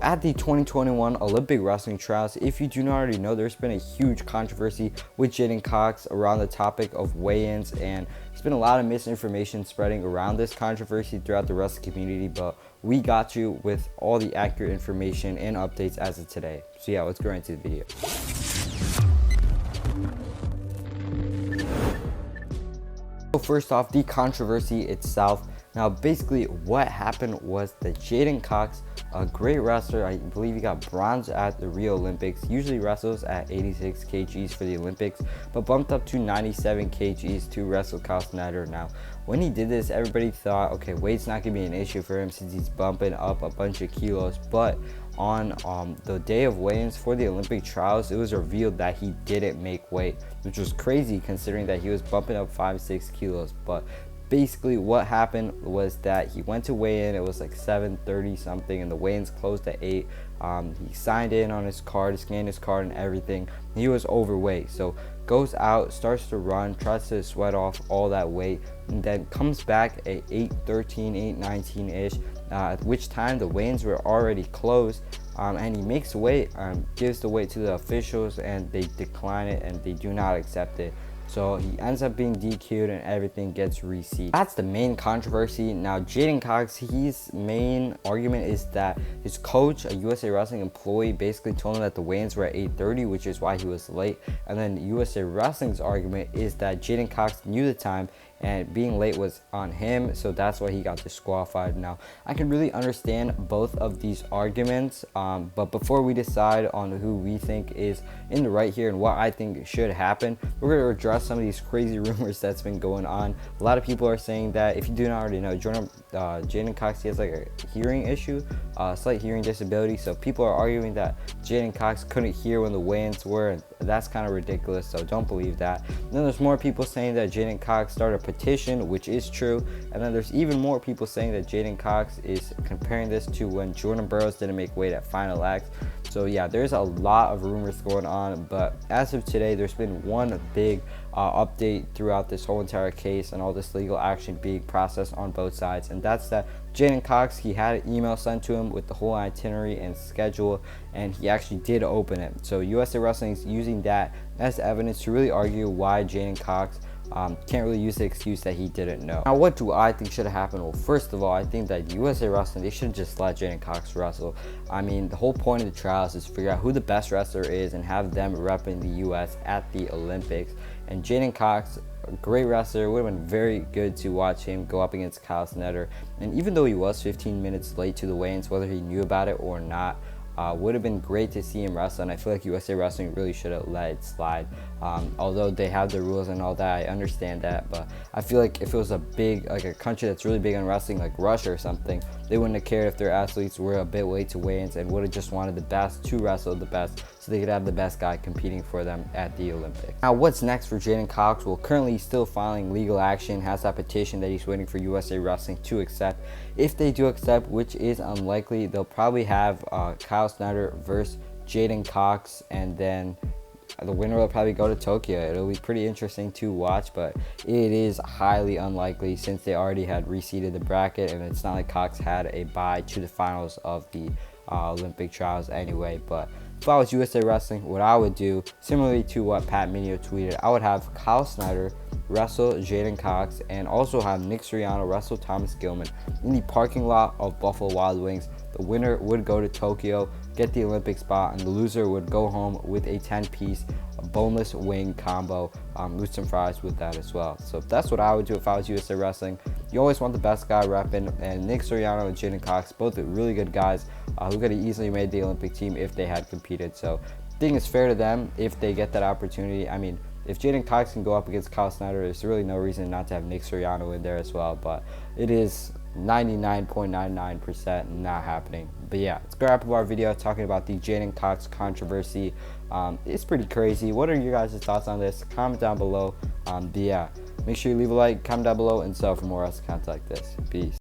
At the 2021 Olympic wrestling trials, if you do not already know, there's been a huge controversy with Jaden Cox around the topic of weigh-ins, and there's been a lot of misinformation spreading around this controversy throughout the wrestling community, but we got you with all the accurate information and updates as of today. So yeah, let's go right into the video. So first off, the controversy itself. Now basically what happened was that Jaden Cox, a great wrestler, I believe he got bronze at the Rio Olympics, usually wrestles at 86 kgs for the Olympics, but bumped up to 97 kgs to wrestle Kyle Snyder. Now when he did this, everybody thought, okay, weight's not gonna be an issue for him since he's bumping up a bunch of kilos, but on the day of weigh-ins for the Olympic trials, it was revealed that he didn't make weight, which was crazy considering that he was bumping up 5-6 kilos. But basically what happened was that he went to weigh in. It was like 7:30 something, and the weigh-ins closed at 8. He signed in on his card, scanned his card and everything. He was overweight, so goes out, starts to run, tries to sweat off all that weight, and then comes back at 8:13, 8:19 ish, at which time the weigh-ins were already closed. And he makes weight, gives the weight to the officials, and they decline it and they do not accept it. So he ends up being DQ'd and everything gets reseated. That's the main controversy. Now Jaden Cox, his main argument is that his coach, a USA Wrestling employee, basically told him that the weigh-ins were at 8:30, which is why he was late. And then USA Wrestling's argument is that Jaden Cox knew the time and being late was on him, so that's why he got disqualified. Now I can really understand both of these arguments, but before we decide on who we think is in the right here and what I think should happen, we're going to address some of these crazy rumors that's been going on. A lot of people are saying that, if you do not already know, Jaden Cox, he has like a hearing issue, slight hearing disability, so people are arguing that Jaden Cox couldn't hear when the weigh-ins were, and that's kind of ridiculous, so don't believe that. And then there's more people saying that Jaden Cox started a petition, which is true, and then there's even more people saying that Jaden Cox is comparing this to when Jordan Burroughs didn't make weight at Final X. So yeah, there's a lot of rumors going on, but as of today, there's been one big update throughout this whole entire case and all this legal action being processed on both sides, and that's that Jaden Cox, he had an email sent to him with the whole itinerary and schedule, and he actually did open it. So USA Wrestling is using that as evidence to really argue why Jaden Cox can't really use the excuse that he didn't know. Now, what do I think should have happened? Well, first of all, I think that USA Wrestling, they should just let Jaden Cox wrestle. I mean, the whole point of the trials is to figure out who the best wrestler is and have them repping the US at the Olympics. And Jaden Cox, a great wrestler, would have been very good to watch him go up against Kyle Snyder. And even though he was 15 minutes late to the weigh-ins, whether he knew about it or not, would have been great to see him wrestle, and I feel like USA Wrestling really should have let it slide. Although they have the rules and all that, I understand that, but I feel like if it was a big, like a country that's really big on wrestling, like Russia or something, they wouldn't have cared if their athletes were a bit late to weigh-ins and would have just wanted the best to wrestle the best, so they could have the best guy competing for them at the Olympics. Now, what's next for Jaden Cox? Well, currently he's still filing legal action, has that petition that he's waiting for USA Wrestling to accept. If they do accept, which is unlikely, they'll probably have Kyle Snyder versus Jaden Cox, and then the winner will probably go to Tokyo. It'll be pretty interesting to watch, but it is highly unlikely since they already had reseeded the bracket, and it's not like Cox had a bye to the finals of the Olympic trials anyway. But if I was USA Wrestling, what I would do, similarly to what Pat Minio tweeted, I would have Kyle Snyder wrestle Jaden Cox and also have Nick Suriano wrestle Thomas Gilman in the parking lot of Buffalo Wild Wings. The winner would go to Tokyo, get the Olympic spot, and the loser would go home with a 10-piece boneless wing combo with some fries with that as well. So that's what I would do if I was USA Wrestling. You always want the best guy repping, and Nick Suriano and Jaden Cox, both really good guys who could have easily made the Olympic team if they had competed. So I think it's fair to them if they get that opportunity. I mean, if Jaden Cox can go up against Kyle Snyder, there's really no reason not to have Nick Suriano in there as well, but it is 99.99% not happening. But yeah, let's go wrap up our video talking about the Jaden Cox controversy. It's pretty crazy. What are your guys' thoughts on this? Comment down below. But yeah, make sure you leave a like, comment down below, and sub for more content like this. Peace.